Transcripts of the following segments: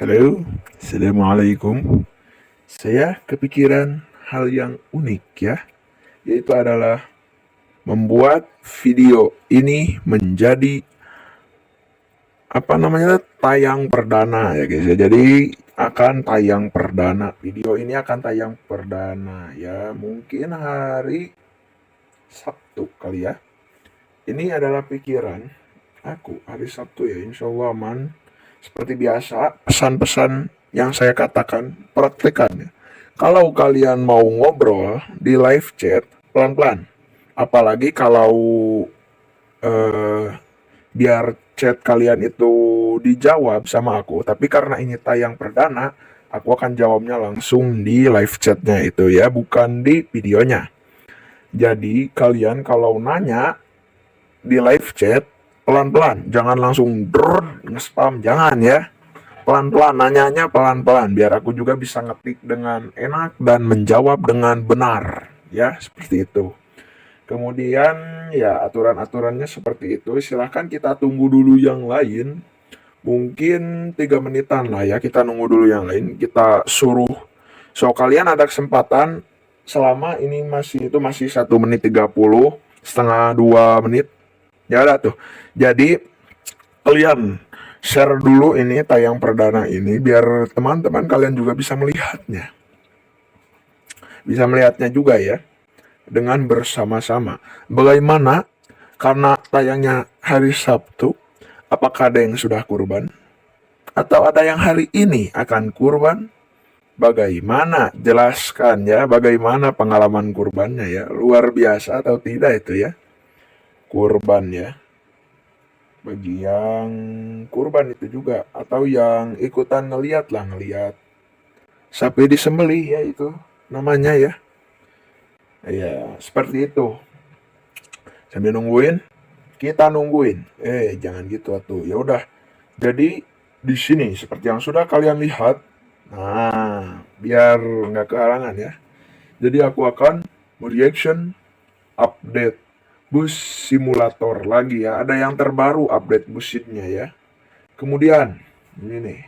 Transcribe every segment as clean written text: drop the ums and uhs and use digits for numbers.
Halo, Assalamualaikum. Saya kepikiran hal yang unik ya, yaitu adalah membuat video ini menjadi tayang perdana ya guys ya. Jadi akan tayang perdana, video ini akan tayang perdana ya, mungkin hari Sabtu kali ya. Ini adalah pikiran aku hari Sabtu ya, insya Allah aman. Seperti biasa, pesan-pesan yang saya katakan, praktekan ya. Kalau kalian mau ngobrol di live chat, pelan-pelan. Apalagi kalau eh, biar chat kalian itu dijawab sama aku. Tapi karena ini tayang perdana, aku akan jawabnya langsung di live chatnya itu ya, bukan di videonya. Jadi kalian kalau nanya di live chat, pelan-pelan, jangan langsung nge-spam, jangan ya. Pelan-pelan, nanyanya pelan-pelan, biar aku juga bisa ngetik dengan enak dan menjawab dengan benar. Ya, seperti itu. Kemudian, ya aturan-aturannya seperti itu. Silahkan kita tunggu dulu yang lain. Mungkin 3 menitan lah ya, kita nunggu dulu yang lain. Kita suruh. So, kalian ada kesempatan selama ini masih 1 menit 30, setengah 2 menit. Ya udah tuh. Jadi, kalian share dulu ini tayang perdana ini biar teman-teman kalian juga bisa melihatnya. Bisa melihatnya juga ya dengan bersama-sama. Bagaimana karena tayangnya hari Sabtu, apakah ada yang sudah kurban atau ada yang hari ini akan kurban? Bagaimana jelaskan ya, bagaimana pengalaman kurbannya ya, luar biasa atau tidak itu ya, kurban ya, bagi yang kurban itu juga atau yang ikutan ngeliat sapi disembelih ya, itu namanya ya. Ya seperti itu, sambil nungguin, kita nungguin, jangan gitu atuh, ya udah. Jadi di sini seperti yang sudah kalian lihat, nah biar nggak kehalangan ya, jadi aku akan reaction update bus simulator lagi ya, ada yang terbaru update busitnya ya. Kemudian ini nih,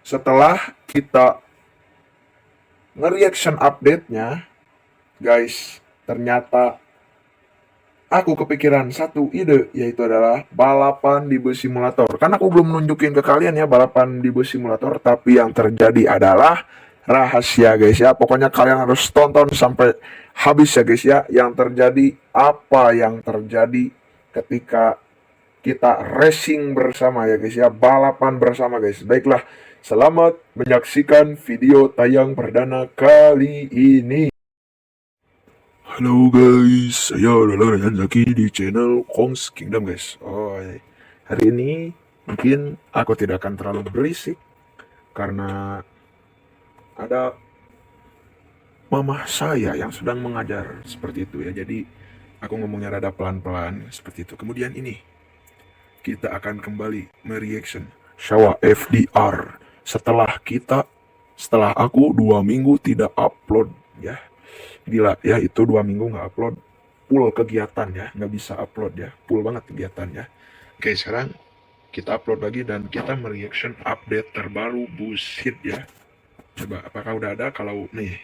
setelah kita nge-reaction update-nya, guys, ternyata aku kepikiran satu ide, yaitu adalah balapan di bus simulator. Kan aku belum nunjukin ke kalian ya balapan di bus simulator, tapi yang terjadi adalah rahasia guys ya. Pokoknya kalian harus tonton sampai habis ya guys ya. Yang terjadi, apa yang terjadi ketika kita racing bersama ya guys ya, balapan bersama guys. Baiklah, selamat menyaksikan video tayang perdana kali ini. Halo guys, saya adalah Ryan Zaki di channel Kongs Kingdom guys. Hari ini mungkin aku tidak akan terlalu berisik karena ada mama saya yang sedang mengajar seperti itu ya. Jadi aku ngomongnya rada pelan-pelan seperti itu. Kemudian ini kita akan kembali mereaction Shawa FDR setelah aku 2 minggu tidak upload ya. Gila ya, itu 2 minggu nggak upload, full kegiatan ya, nggak bisa upload ya, full banget kegiatan ya. Oke, sekarang kita upload lagi dan kita mereaction update terbaru bullshit ya. Coba apakah udah ada? Kalau nih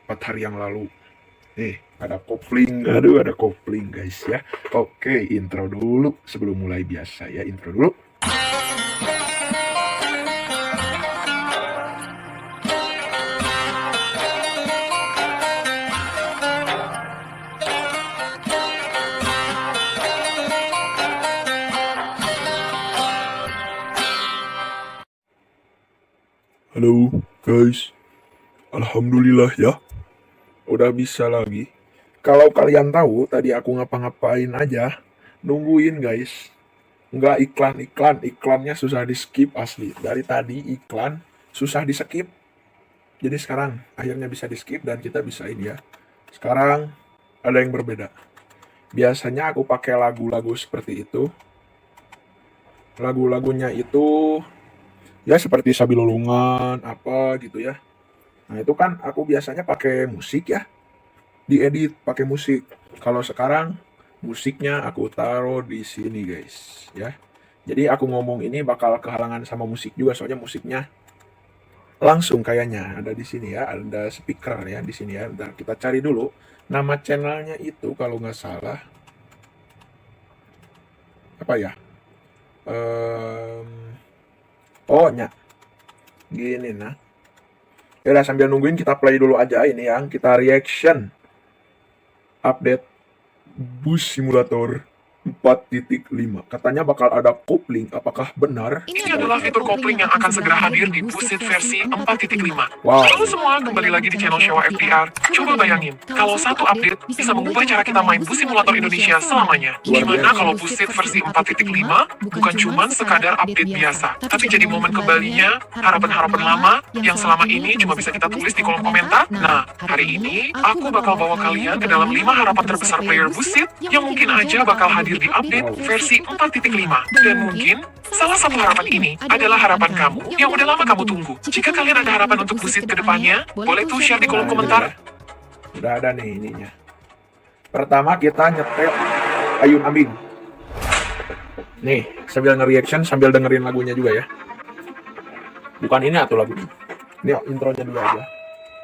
4 hari yang lalu nih ada kopling, aduh ada kopling guys ya. Oke, intro dulu sebelum mulai, biasa ya, intro dulu. Halo guys, alhamdulillah ya, udah bisa lagi. Kalau kalian tahu tadi aku ngapa-ngapain aja, nungguin guys. Nggak iklannya susah di skip asli. Dari tadi iklan susah di skip. Jadi sekarang akhirnya bisa di skip dan kita bisa ini ya. Sekarang ada yang berbeda. Biasanya aku pakai lagu-lagu seperti itu. Lagu-lagunya itu ya seperti Sabilulungan apa gitu ya. Nah itu kan aku biasanya pakai musik ya, diedit pakai musik. Kalau sekarang musiknya aku taruh di sini guys ya. Jadi aku ngomong ini bakal kehalangan sama musik juga, soalnya musiknya langsung kayaknya ada di sini ya, ada speaker ya di sini ya. Bentar, kita cari dulu nama channelnya itu kalau nggak salah apa ya? Em, oh nya gini nah. Ya udah sambil nungguin kita play dulu aja ini yang kita reaction update Bus Simulator 4.5. Katanya bakal ada kopling, apakah benar? Ini adalah fitur kopling yang akan segera hadir di Busit versi 4.5. Wow. Halo semua, kembali lagi di channel Showa FDR. Coba bayangin, kalau satu update bisa mengubah cara kita main Bus Simulator Indonesia selamanya. Gimana kalau Busit versi 4.5 bukan cuma sekadar update biasa, tapi jadi momen kembalinya harapan-harapan lama yang selama ini cuma bisa kita tulis di kolom komentar? Nah, hari ini aku bakal bawa kalian ke dalam 5 harapan terbesar player Busit yang mungkin aja bakal hadir di update versi 4.5. Dan mungkin salah satu harapan ini adalah harapan kamu yang udah lama kamu tunggu. Jika kalian ada harapan untuk Busit ke depannya, boleh tuh share di kolom komentar. Udah ada nih ininya. Pertama kita nyetel Ayun Ambing. Nih, sambil nge-reaction sambil dengerin lagunya juga ya. Bukan ini atau lagunya. Ini intronya dulu aja.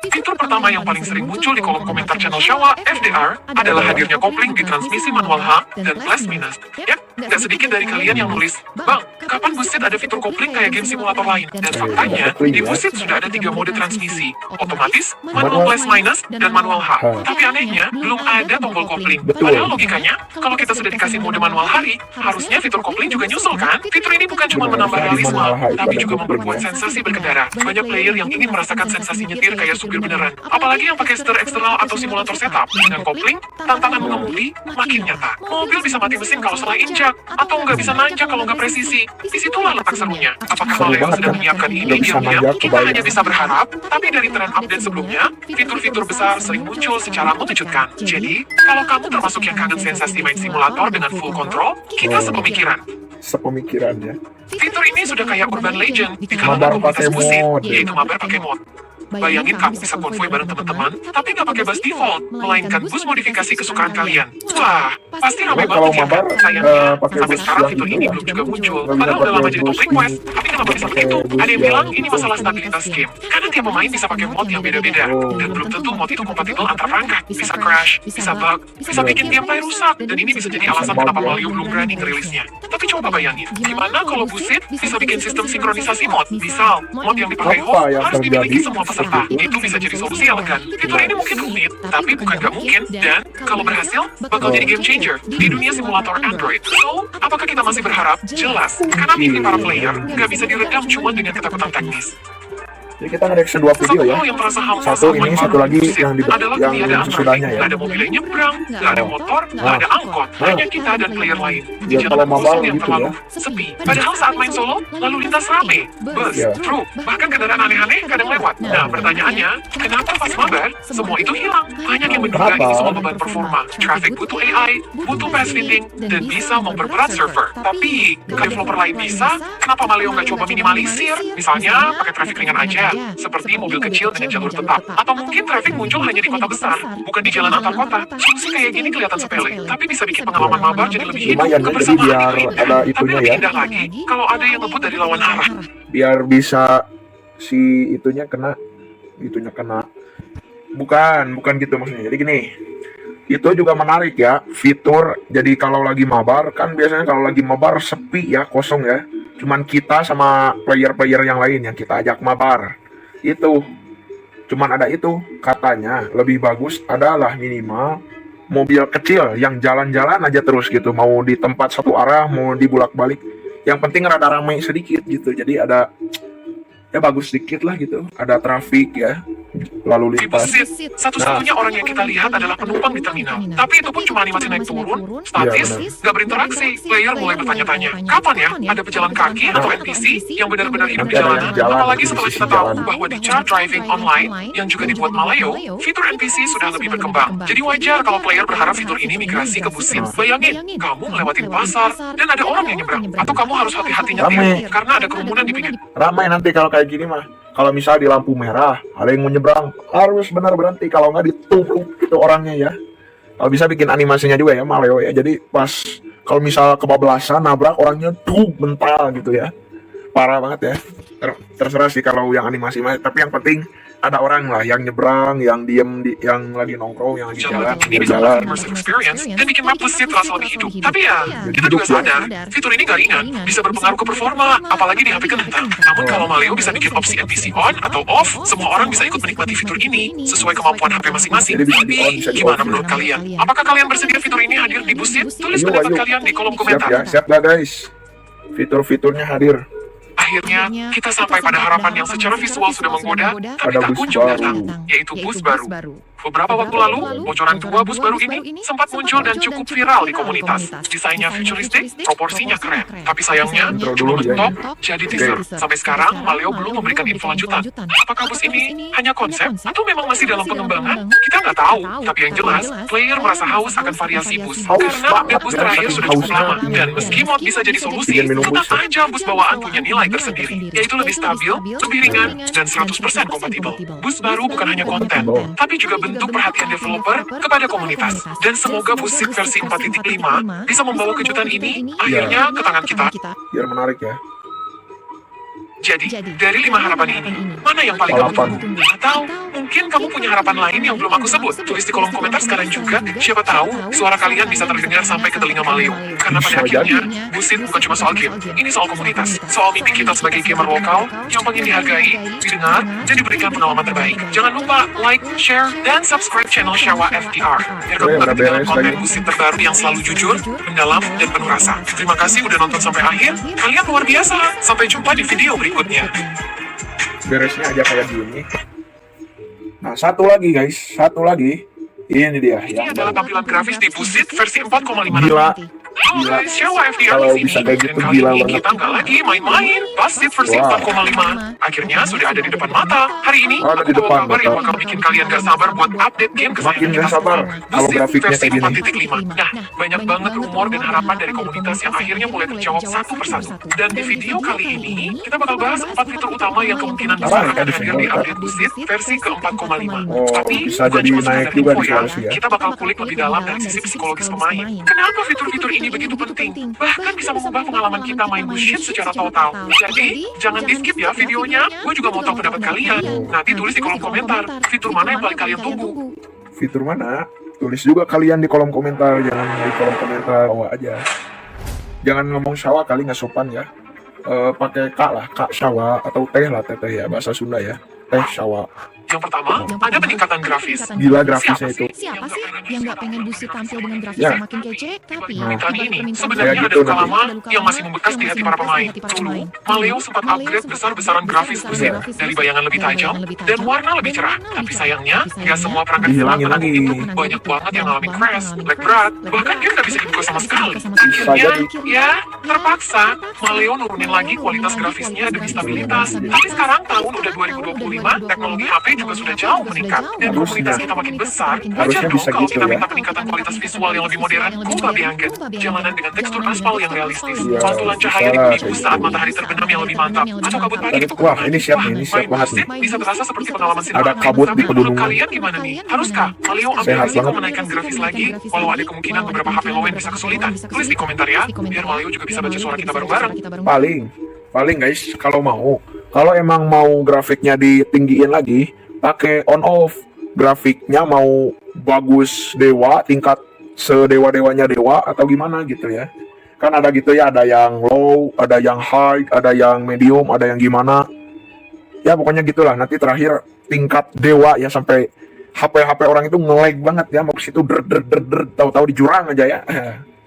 Fitur pertama yang paling sering muncul di kolom komentar channel Showa FDR adalah hadirnya kopling di transmisi manual H dan plus minus. Yap, nggak sedikit dari kalian yang nulis, Bang, kapan Busit ada fitur kopling kayak game simulator lain? Dan faktanya, di Busit sudah ada 3 mode transmisi, otomatis, manual plus minus, dan manual H. Tapi anehnya, belum ada tombol kopling. Padahal logikanya, kalau kita sudah dikasih mode manual hari, harusnya fitur kopling juga nyusul kan? Fitur ini bukan cuma menambah realisme, tapi juga memperkuat sensasi berkendara. Banyak player yang ingin merasakan sensasi nyetir kayak supir beneran. Apalagi yang pakai setir eksternal atau simulator setup. Dengan kopling, tantangan mengemudi makin nyata. Mobil bisa mati mesin kalau salah injak, atau nggak bisa nanjak kalau nggak presisi. Disitulah letak serunya. Apakah Maleo sudah menyiapkan ini diam-diam? Kita hanya bisa berharap, tapi dari tren update sebelumnya, fitur-fitur besar sering muncul secara mengejutkan. Jadi, kalau kamu termasuk yang kangen sensasi main simulator dengan full control, kita sepemikiran. Sepemikiran ya. Fitur ini sudah kayak urban legend di kalangan komunitas Busit, yaitu mabar pakai mod. Bayangin kamu bisa konvoy bareng teman-teman, tapi nggak pakai bus default, melainkan bus modifikasi kesukaan kalian. Wah, pasti ramai Kalau banget ya kan? mabar, Sayangnya, pakai sampai bus sekarang yang fitur itu ini ya. belum juga muncul. Nggak bisa Padahal udah lama pakai jadi top bus request, ini. tapi kenapa bisa Pakai begitu? bus Ada yang yang bilang ini masalah itu. stabilitas game. Karena tiap pemain bisa pakai mod yang beda-beda. Dan belum tentu mod itu kompatibel antar perangkat. Bisa crash, bisa bug, bisa bikin gameplay rusak. Dan ini bisa jadi alasan kenapa Maleo belum berani ngerilisnya. Tapi coba bayangin, gimana kalau Busit bisa bikin sistem sinkronisasi mod? Misal, mod yang dipakai Apa host yang harus dimiliki terjadi semua peserta. seperti itu? Itu bisa jadi solusi elegan. Fitur ini mungkin rumit, tapi bukan gak mungkin. Dan kalau berhasil, bakal jadi game changer di dunia simulator Android. So, apakah kita masih berharap? Jelas, karena mimpi para player gak bisa diredam cuma dengan ketakutan teknis. Jadi kita nge-reaction 2 video Satu ya. hal yang terasa hampa Satu saat ini, main satu baru lagi Busit yang di adalah yang ketiadaan sesudahnya traffic. ya. Nggak ada mobil yang nyebrang, nggak ada motor, nggak ada angkot, hanya kita dan player lain. Di Ya, jalan kalau mobile kosong yang gitu terlalu ya. sepi. Padahal saat main solo, lalu lintas rame, bus, Ya. truk, bahkan kendaraan aneh-aneh kadang lewat. Nah, pertanyaannya, kenapa pas mabar, semua itu hilang? Banyak yang menduga Kenapa? ini semua beban performa. Traffic butuh AI, butuh fast fitting, dan bisa memperberat server. Tapi, kalau developer lain bisa, kenapa Maleo nggak coba minimalisir? Misalnya, pakai traffic ringan aja, seperti mobil kecil dengan jalur tetap. Atau mungkin traffic muncul hanya di kota besar, bukan di jalan antar kota. Solusi kayak gini kelihatan sepele, tapi bisa bikin pengalaman mabar jadi lebih hidup. Lumayan ya, jadi Kebersamaan biar itu indah. ada Tapi itunya lebih ya. indah lagi, kalau ada yang ngebut dari lawan arah. Biar bisa si itunya kena bukan gitu maksudnya. Jadi gini, itu juga menarik ya fitur. Jadi kalau lagi mabar kan biasanya kalau lagi mabar sepi ya, kosong ya, cuman kita sama player-player yang lain yang kita ajak mabar. Itu cuman ada itu, katanya lebih bagus adalah minimal mobil kecil yang jalan-jalan aja terus gitu, mau di tempat satu arah mau dibulak-balik, yang penting rada ramai sedikit gitu, jadi ada ya bagus sedikit lah gitu, ada trafik ya, lalu Di lintas. Busit, satu-satunya orang yang kita lihat adalah penumpang di terminal. Tapi itu pun cuma animasi naik turun, statis, Iya, nggak berinteraksi. Player mulai bertanya-tanya, kapan ya ada pejalan kaki atau NPC yang benar-benar hidup di Nanti ada jalanan? yang jalan, Apalagi setelah di kita sisi tahu jalan. bahwa di cara driving online yang juga dibuat Maleo, fitur NPC sudah lebih berkembang. Jadi wajar kalau player berharap fitur ini migrasi ke Busit. Bayangin, kamu ngelewatin pasar dan ada orang yang nyebrang, atau kamu harus hati-hati nyetir Ramai. karena ada kerumunan di pinggir. Ramai nanti kalau kayak gini mah. Kalau misal di lampu merah ada yang mau nyebrang, harus benar berhenti, kalau nggak ditubruk itu orangnya ya. Kalau bisa bikin animasinya juga ya Maleo ya, jadi pas Kalau misal kebablasan nabrak orangnya mental gitu ya. Parah banget ya. Terserah sih kalau yang animasi mah, tapi yang penting ada orang lah yang nyebrang, yang diem yang lagi nongkrong, yang lagi jalan, Ini bisa jalan. membuat immersive experience dan bikin map Busit terasa lebih hidup. Tapi ya, kita juga sadar, fitur ini gak ringan, bisa berpengaruh ke performa, apalagi di HP kentang. Namun kalau Maleo bisa bikin opsi NPC on atau off, semua orang bisa ikut menikmati fitur ini sesuai kemampuan HP masing-masing. Jadi bisa Tapi, di-on, bisa gimana di-off menurut gitu. kalian? Apakah kalian bersedia fitur ini hadir di Busit? Tulis pendapat kalian di kolom Siap komentar. ya, siap lah guys. Fitur-fiturnya hadir. Akhirnya, kita sampai pada harapan yang secara visual sudah menggoda, tapi Ada tak bus kunjung baru. datang, yaitu bus baru. Beberapa waktu lalu, bocoran dua bus baru ini sempat muncul dan cukup viral di komunitas. Desainnya futuristik, proporsinya keren. Tapi sayangnya, Intro cuma dulu ya. mentok jadi teaser. Sampai sekarang, Maleo belum memberikan info lanjutan. Apakah bus ini hanya konsep atau memang masih dalam pengembangan? Kita nggak tahu. Tapi yang jelas, player merasa haus akan variasi bus. Haus Karena banget, update bus ya, terakhir saking sudah cukup hausnya. lama. Dan meski mod bisa jadi solusi, Bikin minum tetap bus ya. aja bus bawaan punya nilai tersendiri, yaitu lebih stabil, lebih ringan, dan 100% kompatibel. Bus baru bukan hanya konten, tapi juga bentuk perhatian developer kepada komunitas. Dan semoga Busit versi 4.5 bisa membawa kejutan ini akhirnya ke tangan kita. Biar menarik ya. Jadi, dari 5 harapan ini, mana yang paling kamu tunggu? Atau mungkin kamu punya harapan lain yang belum aku sebut? Tulis di kolom komentar sekarang juga. Siapa tahu suara kalian bisa terdengar sampai ke telinga Maleo. Karena pada Bisa akhirnya, Busit bukan cuma soal game. Ini soal komunitas. Soal mimpi kita sebagai gamer lokal yang pengen dihargai, didengar, dan diberikan pengalaman terbaik. Jangan lupa like, share, dan subscribe channel Shawa FDR. Biar kamu Udah gak ketinggalan beres konten lagi. Busit terbaru yang selalu jujur, mendalam, dan penuh rasa. Terima kasih udah nonton sampai akhir. Kalian luar biasa. Sampai jumpa di video berikutnya. Beresnya aja kayak gini. Nah, satu lagi guys, satu lagi. Ini dia Ini yang adalah baru. tampilan grafis di Busit versi 4,5. Gila. Halo Gila. guys, Shawa FDR Kalau di sini. bisa kayak Dan gitu kali gila ini banget. kita nggak lagi main-main. Busit versi Wow. 4,5 akhirnya sudah ada di depan mata. Hari ini Oh, ada aku di bawa depan kabar yang mata. bakal bikin kalian gak sabar buat update game kesayangan Makin kita gak sabar semua. kalau Busit grafiknya versi kayak gini. 4.5. Nah, banyak banget rumor dan harapan dari komunitas yang akhirnya mulai terjawab satu persatu. Dan di video kali ini, kita bakal bahas 4 fitur utama yang kemungkinan besar akan hadir di update Busit versi ke-4,5. Oh, Tapi bisa bukan jadi cuma naik sekedar juga info di ya. solusi ya. Kita bakal kulik lebih dalam dari sisi psikologis pemain. Kenapa fitur-fitur ini begitu penting? Bahkan bisa mengubah pengalaman kita main Busit secara total. Jadi, jangan di-skip ya videonya. Gue juga mau tahu pendapat kalian. Nanti tulis di kolom komentar, fitur mana yang paling kalian tunggu. Fitur mana? Tulis juga kalian di kolom komentar, jangan di kolom komentar bawah aja. Jangan ngomong Shawa kali nggak sopan ya. Pakai kak lah, kak Shawa atau teh lah, teteh ya, bahasa Sunda ya. Teh Shawa. Yang pertama, ada peningkatan grafis. Gila grafisnya itu. Siapa sih yang nggak pengen Busit tampil dengan grafis Ya. yang makin kece? Tapi Permintaan ini Kayak sebenarnya ada gitu luka nanti. lama yang masih membekas di hati para pemain. Dulu, Maleo sempat upgrade besar-besaran grafis Busit dari bayangan lebih tajam dan warna lebih cerah. Tapi sayangnya, nggak semua perangkat Dihilangin penanggung lagi. itu. Banyak banget yang ngalamin crash, lag berat, bahkan dia nggak bisa dibuka sama sekali. Bisa Akhirnya, jadi. ya terpaksa Maleo nurunin lagi kualitas grafisnya demi stabilitas. Tapi sekarang tahun udah 2025, teknologi HP juga sudah jauh meningkat dan komunitas kita makin besar. Wajar Harusnya dong bisa kalau gitu kita ya. minta peningkatan kualitas visual yang lebih modern. Kuba Biangen, jalanan dengan tekstur aspal yang realistis, Iya, pantulan cahaya di bisa lah, bumi kayak saat gitu. matahari terbenam yang lebih mantap, atau kabut pagi di Wah, pegunungan. ini siap Wah, nih, ini siap main banget Busit nih. bisa terasa seperti pengalaman sinema. Ada kabut di Tapi menurut pegunungan. kalian gimana nih? Haruskah Maleo ambil Sehat risiko banget. menaikkan grafis lagi, walau ada kemungkinan beberapa HP low-end bisa kesulitan? Tulis di komentar ya, biar Maleo juga bisa baca suara kita bareng-bareng. Paling guys, kalau emang mau grafiknya ditinggiin lagi, pakai on off. Grafiknya mau bagus dewa, tingkat sedewa-dewanya dewa atau gimana gitu ya. Kan ada gitu ya, ada yang low, ada yang high, ada yang medium, ada yang gimana. Ya pokoknya gitulah, nanti terakhir tingkat dewa ya, sampai HP orang itu nge-lag banget ya, mau ke situ tahu-tahu di jurang aja ya.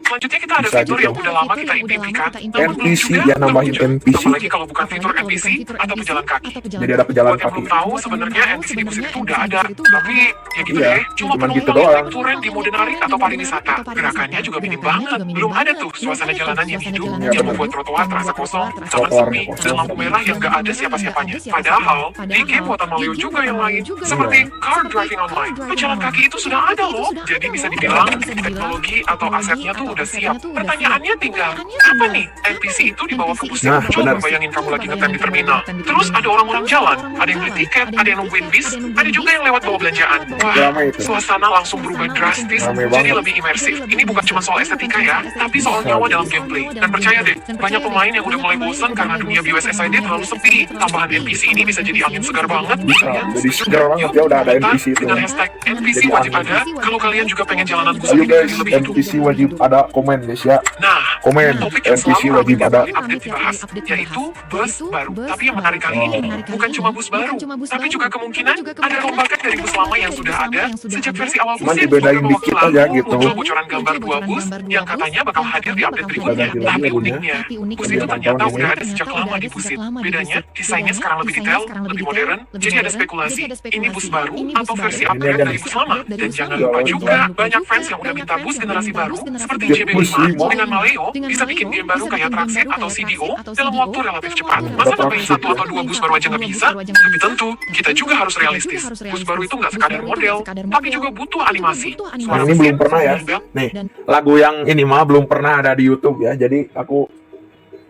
Selanjutnya kita ada Bisa fitur gitu. yang udah lama kita impikan, namun belum NPC, juga dia nambahin terwujud. NPC. Apalagi kalau bukan fitur NPC atau pejalan kaki. Jadi ada pejalan Buat yang kaki. belum tahu, sebenarnya NPC di Busit itu udah ada, tapi ya gitu Iya, deh. Cuma cuman gitu penumpang doang. yang touring di mode narik atau pariwisata. Gerakannya juga minim banget. Belum ada tuh suasana jalanan yang hidup, Iya, yang bener. membuat trotoar terasa kosong, taman Trotoarnya sepi, kosong. dan lampu merah yang gak ada siapa-siapanya. Padahal, di game buatan Maleo juga yang lain, seperti Car Driving Online. Pejalan kaki itu sudah ada loh. Jadi bisa dibilang teknologi atau asetnya tuh udah siap. Pertanyaannya tinggal, apa nih? NPC itu dibawa ke bus Nah, coba benar. bayangin kamu lagi ngetem di terminal. Terus ada orang-orang jalan, ada yang beli tiket, ada yang nungguin bis, ada juga yang lewat bawa belanjaan. Wah, Ramai itu. suasana langsung berubah drastis, Ramai jadi banget. lebih imersif. Ini bukan cuma soal estetika ya, tapi soal nyawa dalam gameplay. Dan percaya deh, banyak pemain yang udah mulai bosan karena dunia BUSSID terlalu sepi. Tambahan NPC ini bisa jadi angin segar banget. Bisa, Kalian jadi setuju segar nggak? banget Yuk, ya, udah ada komentar NPC itu. dengan hashtag NPC Jadi wajib angin. ada. Kalau kalian juga pengen jalanan bus Ayo ini guys, jadi lebih hidup. NPC wajib ada, komen guys ya. Nah, Komen, topik yang NPC selalu wajib ramai ada. tiap kali update dibahas, yaitu bus baru. Tapi yang menarik kali ini, bukan cuma bus baru, tapi juga kemungkinan ada rombakan dari bus lama yang sudah ada sejak versi awal Cuman Busit. dibedain Beberapa dikit waktu aja lalu gitu. muncul bocoran gambar dua bus yang katanya bakal hadir di update berikutnya. Ganti lagi Tapi lagunya. uniknya, bus Lebih itu delapan ternyata tahun udah ini. ada sejak lama di Busit. Bedanya, desainnya sekarang lebih detail, lebih modern, jadi ada spekulasi, ini bus baru atau versi Ini upgrade aja dari nih. bus lama. Dan jangan Ya lupa Allah, juga, gimana? banyak fans yang udah minta bus generasi baru seperti Jet Bus JB5 5. dengan Maleo bisa bikin game baru kayak Traxxit atau CDO dalam waktu relatif cepat. Masa nambahin satu atau dua bus baru aja nggak bisa? Tapi tentu, kita juga harus realistis. Bus baru itu nggak sekadar model, tapi juga butuh animasi. Nah, ini belum pernah ya. Nih, lagu yang ini mah belum pernah ada di YouTube ya. Jadi aku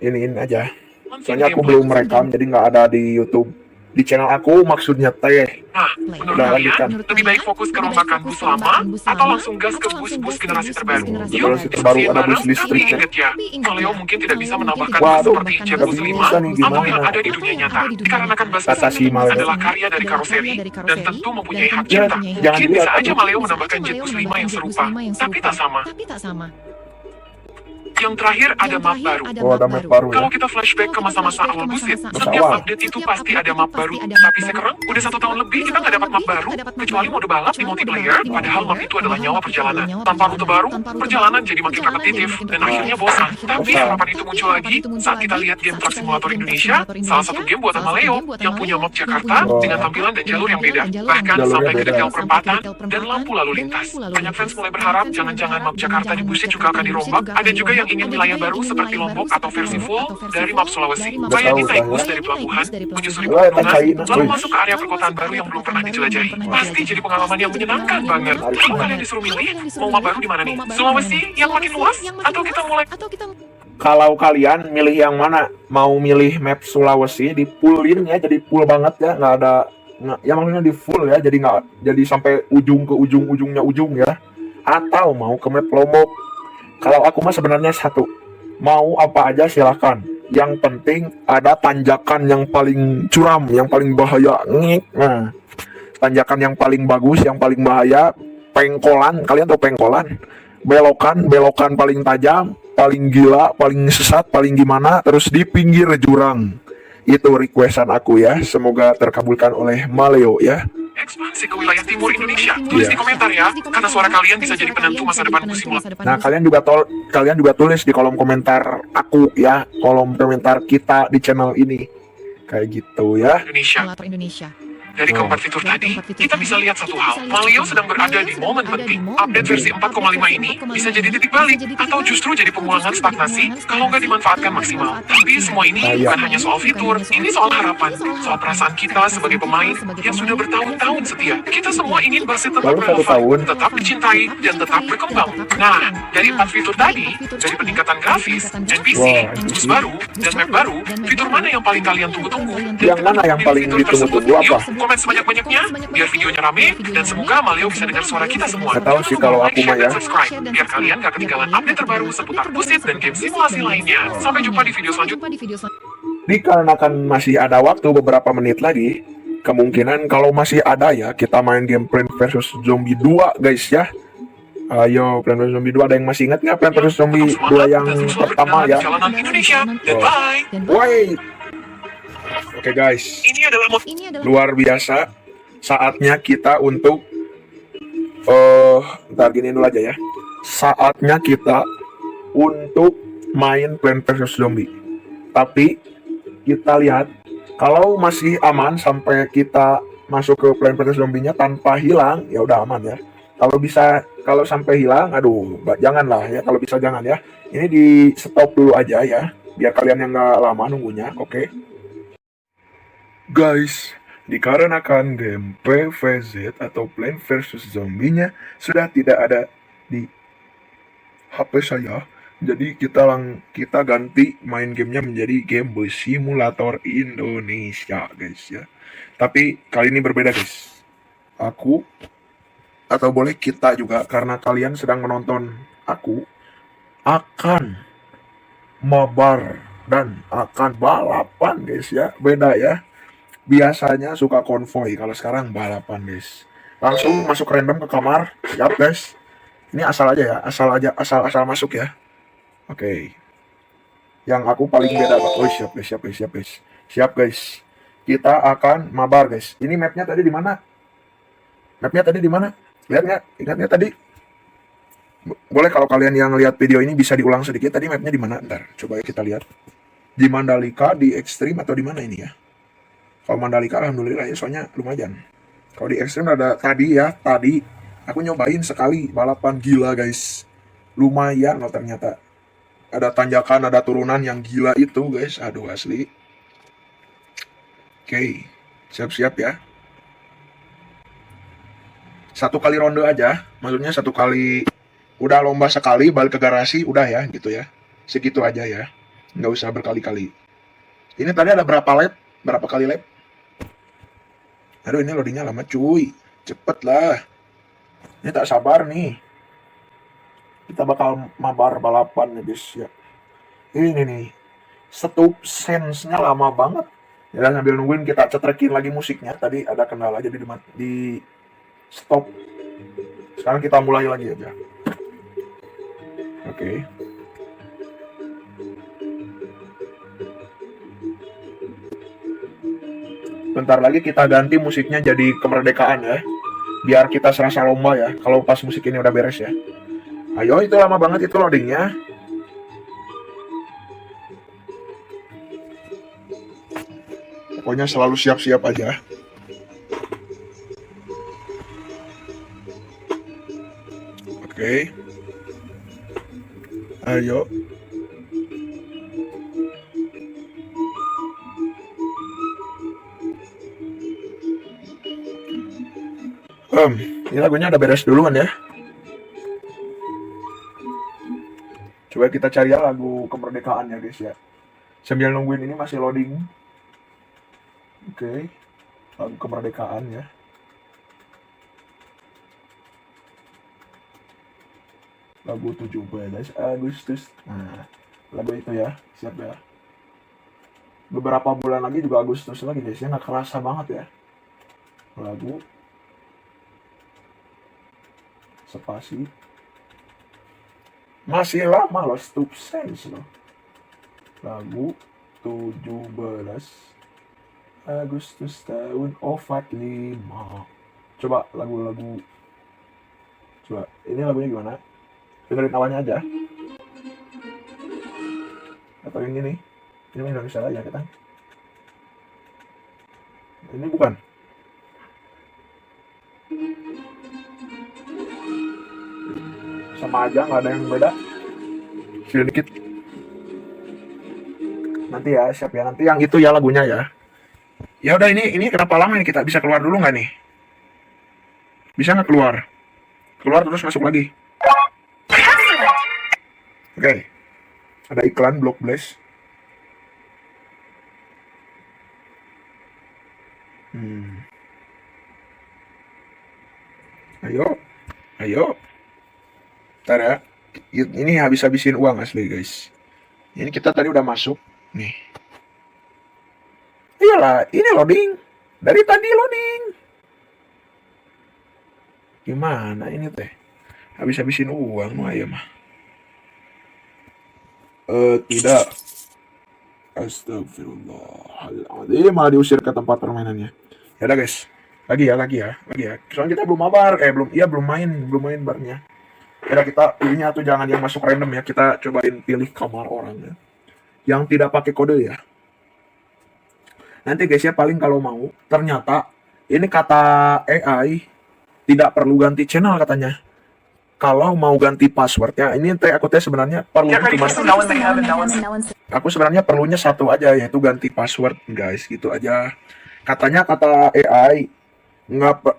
iniin aja. Soalnya aku belum merekam, jadi nggak ada di YouTube. Di channel aku maksudnya teh. Nah, menurut Udah, kalian, lanjutkan. lebih baik fokus ke rombakan bus lama atau langsung gas ke bus-bus generasi terbaru? Generasi Yuk, terbaru diskusiin ada bus bareng. listrik Tapi ya. ingat ya, Maleo mungkin tidak bisa menambahkan bus Waduh, seperti Jet nggak Bus 5 bisa nih, atau gimana? yang ada di dunia nyata. Dikarenakan bus Kata si Maleo. adalah karya dari karoseri dan tentu mempunyai hak Ya, cipta. jangan Mungkin dilihat, bisa aja aku- Maleo menambahkan Jet Bus 5 yang serupa, tapi tak sama. Yang terakhir ada map baru. Oh, ada map baru ya. Kalau kita flashback ke masa-masa awal Busit, Masa setiap awal. update itu pasti ada map baru. Tapi sekarang, udah 1 tahun lebih kita nggak dapat map baru, kecuali mode balap di multiplayer, padahal map itu adalah nyawa perjalanan. Tanpa rute baru, perjalanan jadi makin repetitif, dan akhirnya bosan. Tapi harapan itu muncul lagi saat kita lihat game Truck Simulator Indonesia, salah satu game buatan Maleo, yang punya map Jakarta dengan tampilan dan jalur yang beda. Bahkan Jalurnya sampai ke beda. detail perempatan dan lampu lalu lintas. Banyak fans mulai berharap jangan-jangan map Jakarta di Busit juga akan dirombak. Ada juga yang ingin wilayah baru seperti Lombok atau versi full dari map Sulawesi. Bayangin naik bus dari pelabuhan, menyusuri Wah, pegunungan, lalu Wih. masuk ke area perkotaan baru yang belum pernah dijelajahi. Pasti jadi pengalaman yang menyenangkan banget. Kalau kalian disuruh milih, mau map baru di mana nih? Sulawesi yang makin luas? Atau kita mulai Kalau kalian milih yang mana? Mau milih map Sulawesi di fullin ya, jadi full banget ya, nggak ada ya maksudnya di full ya, jadi nggak jadi sampai ujung ke ujungnya ujung ya. Atau mau ke map Lombok? Kalau aku mah sebenarnya satu, mau apa aja silakan. Yang penting ada tanjakan yang paling curam, yang paling bahaya. Nah, tanjakan yang paling bagus, yang paling bahaya, pengkolan. Kalian tahu pengkolan? Belokan paling tajam, paling gila, paling sesat, paling gimana, terus di pinggir jurang. Itu requestan aku ya. Semoga terkabulkan oleh Maleo ya. ekspansi ke wilayah timur Indonesia? Tulis di komentar ya, karena suara kalian bisa jadi penentu masa depan bus simulator Nah, kalian juga tulis di kolom komentar aku ya, kolom komentar kita di channel ini. Kayak gitu ya. Indonesia. Dari keempat fitur tadi, kita bisa lihat satu hal. Maleo sedang berada di momen penting. Update versi 4,5 ini bisa jadi titik balik, atau justru jadi pengulangan stagnasi kalau nggak dimanfaatkan maksimal. Tapi semua ini bukan hanya soal fitur, ini soal harapan, soal perasaan kita sebagai pemain yang sudah bertahun-tahun setia. Kita semua ingin Busit tetap Baru 1 tahun. relevan, tetap dicintai, dan tetap berkembang. Nah, dari 4 fitur tadi, dari peningkatan grafis, NPC, Wah, bus baru, dan map baru, fitur mana yang paling kalian tunggu-tunggu? Yang mana yang paling Fitur tersebut, ditunggu-tunggu apa? yuk, komen sebanyak-banyaknya biar videonya rame dan semoga Maleo bisa dengar suara kita semua. Nggak tahu sih kalau Like, aku share, mah dan ya. subscribe biar kalian gak ketinggalan update terbaru seputar Busit dan game simulasi lainnya. Sampai jumpa di video selanjutnya. Dikarenakan masih ada waktu beberapa menit lagi, kemungkinan kalau masih ada ya, kita main game Plants vs Zombie 2 guys ya. Ayo, Plants vs Zombie 2 ada yang masih ingat nggak Plants vs Zombie 2 yang pertama ya? Perjalanan Indonesia dan bye. Wait. Oke guys, Ini adalah mod luar biasa. Saatnya kita untuk ntar gini dulu aja ya. Saatnya kita untuk main Plants vs Zombie. Tapi kita lihat kalau masih aman sampai kita masuk ke Plants vs Zombie-nya tanpa hilang, ya udah aman ya. Kalau sampai hilang, aduh, janganlah ya. Kalau bisa jangan ya. Ini di stop dulu aja ya, biar kalian yang nggak lama nunggunya. Oke. Guys, dikarenakan game PVZ atau Plants vs Zombie-nya sudah tidak ada di HP saya. Jadi kita ganti main gamenya menjadi game Bus Simulator Indonesia, guys ya. Tapi kali ini berbeda, guys. Aku atau boleh kita juga, karena kalian sedang menonton aku, akan mabar dan akan balapan, guys ya. Beda ya. Biasanya suka konvoy, kalau sekarang balapan, guys. Langsung masuk random ke kamar. Siap, guys. Ini asal aja ya, asal masuk ya. Oke. Yang aku paling beda, Pak. Oh, siap, guys, siap, guys, siap, guys. Siap, guys. Kita akan mabar, guys. Ini mapnya tadi di mana? Mapnya tadi di mana? Lihat nggak? Ingatnya tadi? Boleh kalau kalian yang lihat video ini bisa diulang sedikit. Tadi mapnya di mana? Ntar, coba kita lihat. Di Mandalika, di Extreme, atau di mana ini ya? Kalau Mandalika, alhamdulillah ya, soalnya lumayan. Kalau di Extreme ada tadi ya, tadi aku nyobain sekali balapan, gila, guys. Lumayan loh ternyata. Ada tanjakan, ada turunan yang gila itu, guys. Aduh, asli. Oke, siap-siap ya. 1 kali ronde aja, maksudnya 1 kali. Udah lomba sekali, balik ke garasi, udah ya, gitu ya. Segitu aja ya, nggak usah berkali-kali. Ini tadi ada berapa lap? Berapa kali lap? Aduh, ini loadingnya lama, cuy. Cepet lah. Ini tak sabar nih. Kita bakal mabar balapan nih, guys ya. Ini nih, stop sense-nya lama banget. Ya, sambil nungguin kita cetrekin lagi musiknya. Tadi ada kendala, jadi di stop. Sekarang kita mulai lagi aja. Oke. Bentar lagi kita ganti musiknya jadi kemerdekaan ya. Biar kita serasa lomba ya. Kalau pas musik ini udah beres ya. Ayo, itu lama banget itu loadingnya. Pokoknya selalu siap-siap aja. Oke. Ayo. Ini lagunya udah beres duluan ya. Coba kita cari ya lagu kemerdekaan ya, guys ya. Sambil nungguin ini masih loading. Oke. Lagu kemerdekaan ya. Lagu 17 Agustus. Nah, lagu itu ya. Siap ya. Beberapa bulan lagi juga Agustus lagi, guys ya. Nggak kerasa banget ya. Lagu spasi. Masih lama loh, stop sense loh. Lagu 17 Agustus tahun 45. Coba lagu-lagu. Coba, ini lagunya gimana? Dengerin awalnya aja. Atau yang ini? Ini Indonesia aja kita. Ini bukan. Sama aja, nggak ada yang beda. Sedikit. Nanti ya, siap ya. Nanti yang itu ya lagunya ya. Ya udah, ini kenapa lama nih? Kita bisa keluar dulu nggak nih? Bisa nggak keluar? Keluar terus masuk lagi. Oke. Ada iklan Block Blast. Ayo. Ntar ya. Ini habis-habisin uang asli, guys. Ini kita tadi udah masuk. Nih. Iyalah, ini loading. Dari tadi loading. Gimana ini teh? Habis-habisin uang mah ya mah. Tidak. Astagfirullahaladzim, malah diusir ke tempat permainannya. Ya udah, guys. Lagi ya. Soalnya kita belum mabar, belum main barnya. Ya kita pilihnya tuh jangan yang masuk random ya. Kita cobain pilih kamar orang ya. Yang tidak pakai kode ya. Nanti guys ya, paling kalau mau, ternyata ini kata AI tidak perlu ganti channel katanya. Kalau mau ganti passwordnya, ini aku sebenarnya perlu aku sebenarnya perlunya satu aja, yaitu ganti password, guys, gitu aja. Katanya kata AI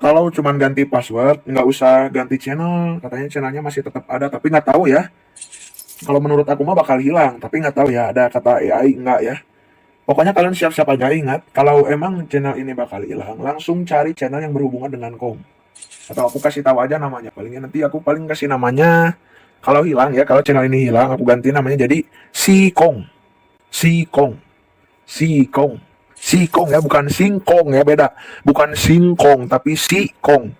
Kalau cuman ganti password, nggak usah ganti channel. Katanya channelnya masih tetap ada, tapi nggak tahu ya. Kalau menurut aku mah bakal hilang, tapi nggak tahu ya ada kata AI nggak ya. Pokoknya kalian siap-siap aja, ingat, kalau emang channel ini bakal hilang, langsung cari channel yang berhubungan dengan Kong. Atau aku kasih tahu aja namanya. Palingnya nanti aku paling kasih namanya, kalau hilang ya, kalau channel ini hilang, aku ganti namanya jadi Si Kong. Si Kong. Si Kong. Si Kong ya, bukan Sing Kong ya, beda. Bukan Sing Kong, tapi Si Kong.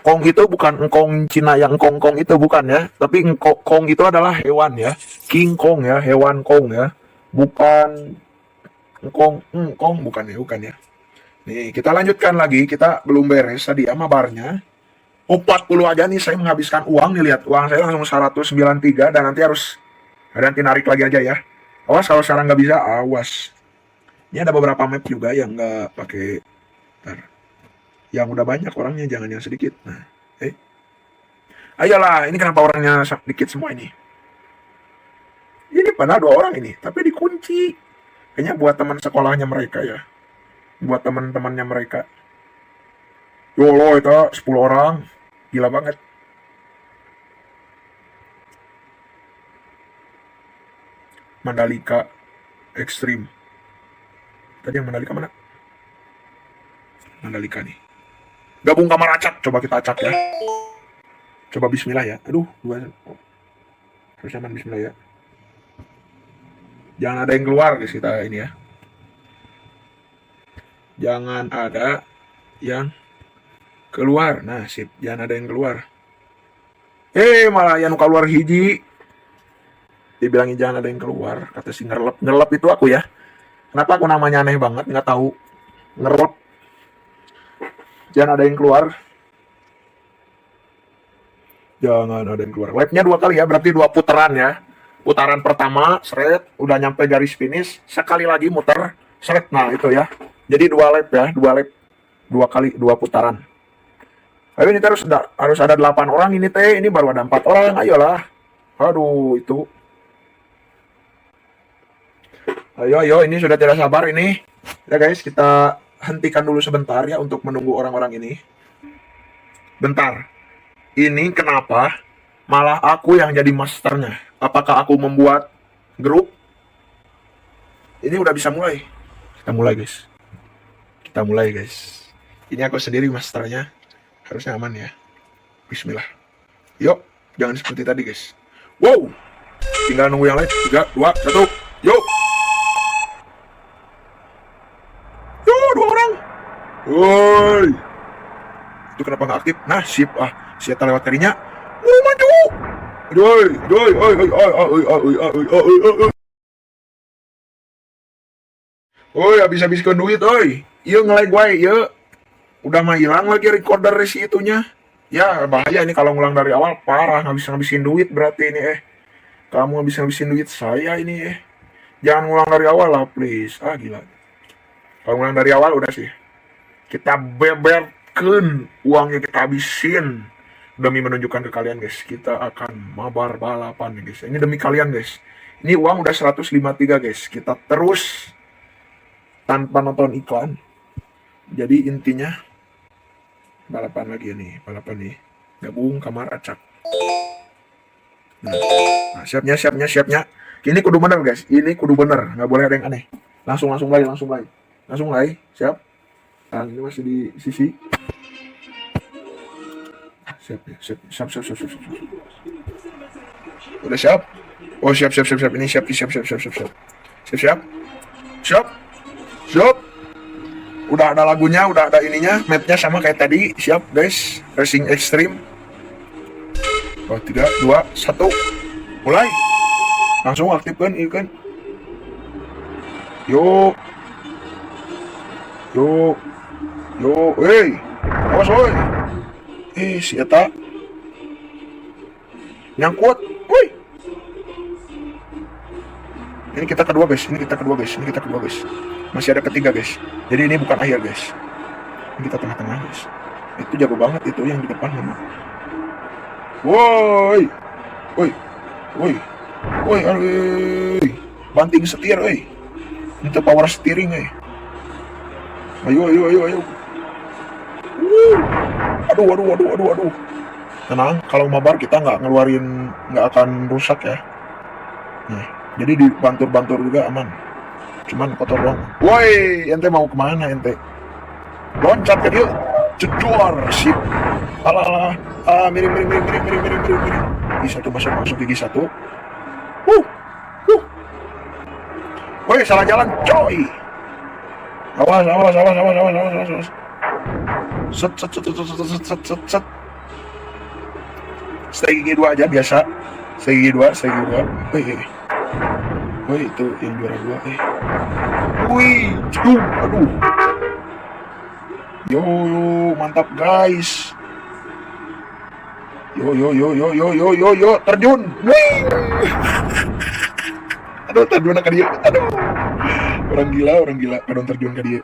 Kong itu bukan engkong Cina yang kong-kong itu, bukan ya. Tapi kong itu adalah hewan ya. King Kong ya, hewan Kong ya. Bukan engkong, bukan ya. Nih, kita lanjutkan lagi. Kita belum beres tadi ya mabarnya. 40 aja nih saya menghabiskan uang nih, lihat. Uang saya langsung 193 dan nanti narik lagi aja ya. Awas kalau sekarang nggak bisa, awas. Ini ada beberapa map juga yang nggak pakai. Yang udah banyak orangnya, jangan yang sedikit. Nah, ayolah, ini kenapa orangnya sedikit semua ini? Ini padahal 2 orang ini, tapi dikunci. Kayaknya buat teman sekolahnya mereka ya. Buat teman-temannya mereka. Yolo, itu 10 orang. Gila banget. Mandalika Extreme. Tadi yang Mandalika mana? Mandalika nih. Gabung kamar acak, coba kita acak ya. Coba bismillah ya. Aduh, harus aman, bismillah ya. Jangan ada yang keluar guys, kita ini ya. Jangan ada yang keluar. Nah, sip, jangan ada yang keluar. Malah yang keluar hiji. Dibilangin jangan ada yang keluar, kata si ngerlep. Ngerlep itu aku ya. Kenapa aku namanya aneh banget, nggak tahu. Ngerlep. Jangan ada yang keluar. Jangan ada yang keluar. Lap-nya 2 kali ya, berarti 2 putaran ya. Putaran pertama, seret, udah nyampe garis finish. Sekali lagi muter, seret. Nah, itu ya. Jadi 2 lap ya, 2 lap. 2 kali, 2 putaran. Tapi ini harus ada 8 orang ini teh. Ini baru ada 4 orang, ayolah. Aduh, itu. Ayo, ini sudah tidak sabar ini. Ya guys, kita hentikan dulu sebentar ya untuk menunggu orang-orang ini. Bentar. Ini kenapa malah aku yang jadi masternya? Apakah aku membuat grup? Ini udah bisa mulai. Kita mulai guys. Ini aku sendiri masternya. Harusnya aman ya. Bismillah. Yuk, jangan seperti tadi guys. Wow. Tinggal nunggu yang lain. 3, 2, 1. Yuk. 2 orang. Woi. Itu kenapa nggak aktif? Nah, sip. Siapa lewat karinya. Maju. Habis-habiskan duit, Iya nge-lag gue, iya. Udah mah hilang lagi recorder si itunya. Ya, bahaya ini kalau ngulang dari awal, parah. Ngabisin duit berarti ini, Kamu ngabisin duit saya ini, Jangan ngulang dari awal lah, please. Gila. Kalau ngulang dari awal udah sih. Kita beberkan uangnya, kita habisin. Demi menunjukkan ke kalian guys, kita akan mabar balapan nih guys. Ini demi kalian guys. Ini uang udah 153 guys. Kita terus tanpa nonton iklan. Jadi intinya balapan lagi nih, gabung kamar acak. Nah, siapnya. Ini kudu bener guys, ini kudu bener, nggak boleh ada yang aneh. Langsung mulai, siap. Ini masih di sisi. Siap. Udah siap? Oh siap. Ini siap. Siap. Udah ada lagunya, udah ada ininya, mapnya sama kayak tadi. Siap guys, Racing Extreme. 3, 2, 1. Mulai. Langsung aktifkan, kan. Yuk. Awas si eta nyangkut. Ini kita kedua guys. Masih ada ketiga guys. Jadi ini bukan akhir guys. Ini kita tengah-tengah guys. Itu jago banget itu yang di depan memang. Woi. Banting setir, Itu power steering, Ayo. Aduh. Tenang, kalau mabar kita nggak akan rusak ya. Nih, jadi dibantur-bantur juga aman. Cuman kotor doang. Woi, ente mau kemana ente? Loncat ke dia, jedor, sip. Alah, miring. Gigi satu masuk gigi satu. Woi, salah jalan, coy. Awas. Set. Stay gigi 2 aja biasa. Stay gigi 2. Woi, itu yang juara 2. Wih, aduh. Yo, mantap guys. Yo, terjun. Wih. Aduh, terjun ke dia. Aduh. Orang gila, kadang terjun ke dia.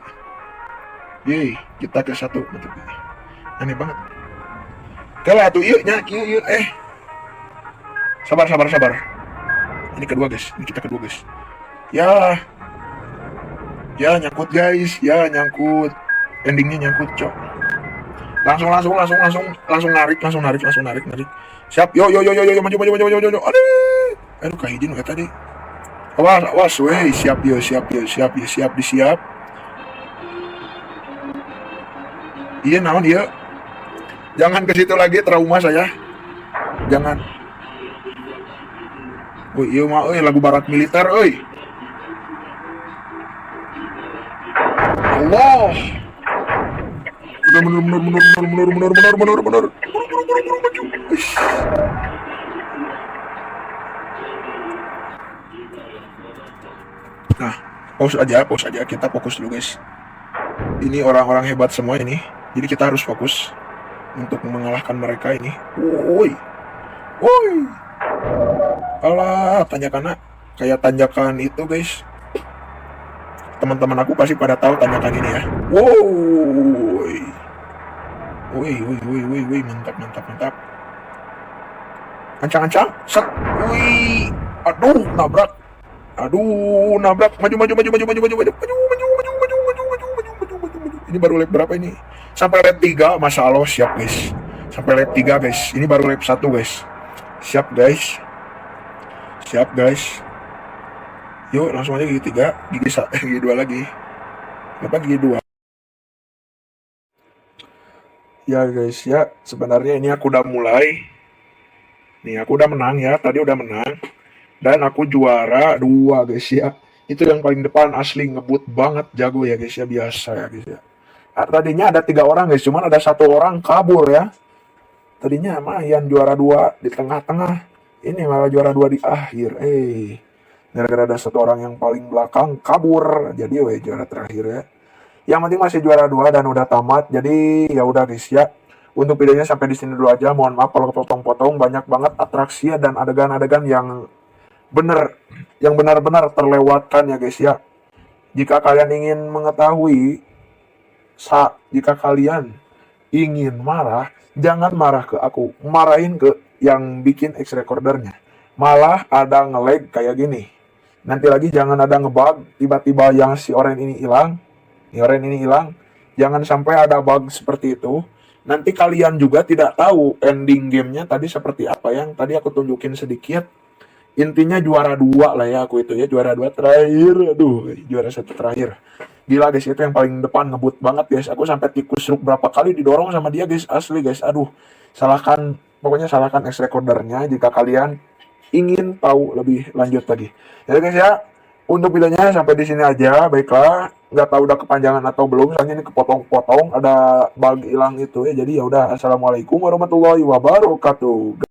Yeay, kita ke 1. Mantap. Aneh banget. Kalau atuh yuk. Sabar. Ini kedua guys, kita kedua guys. Ya nyangkut guys, nyangkut. Endingnya nyangkut, cok. Langsung narik. Siap, yo, maju. Aduh, kahijin we tadi. Awas, weh, siap. Iya, naon dia? Jangan ke situ lagi, trauma saya. Jangan. Woi, iya mah lagu barat militer, euy. Allah. Udah mundur. Buru, maju. Uish. Nah, pause aja, kita fokus dulu guys. Ini orang-orang hebat semua ini, jadi kita harus fokus untuk mengalahkan mereka ini. Woi. Alah, kayak tanjakan itu guys. Teman-teman aku pasti pada tahu tanjakan ini ya. Woi, mantap. Ancang, set. Wih, aduh, nabrak. Maju. Ini baru lap berapa ini? Sampai lap 3, Masya Allah, siap guys. Sampai lap 3 guys. Ini baru lap 1 guys. Siap guys. Yuk, langsung aja gigi 3, gigi 2 lagi. Kenapa gigi 2? Ya guys, ya sebenarnya ini aku udah mulai. Nih, aku udah menang ya, tadi udah menang. Dan aku juara 2 guys ya. Itu yang paling depan, asli ngebut banget, jago ya guys ya, biasa ya guys ya. Tadinya ada 3 orang guys, cuman ada 1 orang kabur ya. Tadinya mah yang juara 2 di tengah-tengah. Ini malah juara 2 di akhir. Gara-gara ada 1 orang yang paling belakang kabur, jadi juara terakhir ya. Yang penting masih juara 2 dan udah tamat. Jadi ya udah guys ya. Untuk videonya sampai di sini dulu aja. Mohon maaf kalau kepotong-potong, banyak banget atraksi dan adegan-adegan yang benar-benar terlewatkan ya guys ya. Jika kalian ingin mengetahui, jika kalian ingin marah, jangan marah ke aku, marahin ke yang bikin X recordernya. Malah ada nge-lag kayak gini. Nanti lagi jangan ada ngebug, tiba-tiba yang si orange ini hilang. Jangan sampai ada bug seperti itu. Nanti kalian juga tidak tahu ending gamenya tadi seperti apa, yang tadi aku tunjukin sedikit. Intinya juara 2 lah ya aku itu ya, juara 2 terakhir. Aduh, juara 1 terakhir. Gila guys, itu yang paling depan, ngebut banget guys. Aku sampai tikus ruk berapa kali didorong sama dia guys, asli guys. Aduh, pokoknya salahkan X recordernya jika kalian ingin tahu lebih lanjut lagi. Jadi guys ya, untuk videonya sampai di sini aja. Baiklah, nggak tahu udah kepanjangan atau belum, soalnya ini kepotong-potong, ada bug hilang itu ya. Jadi ya udah, assalamualaikum warahmatullahi wabarakatuh.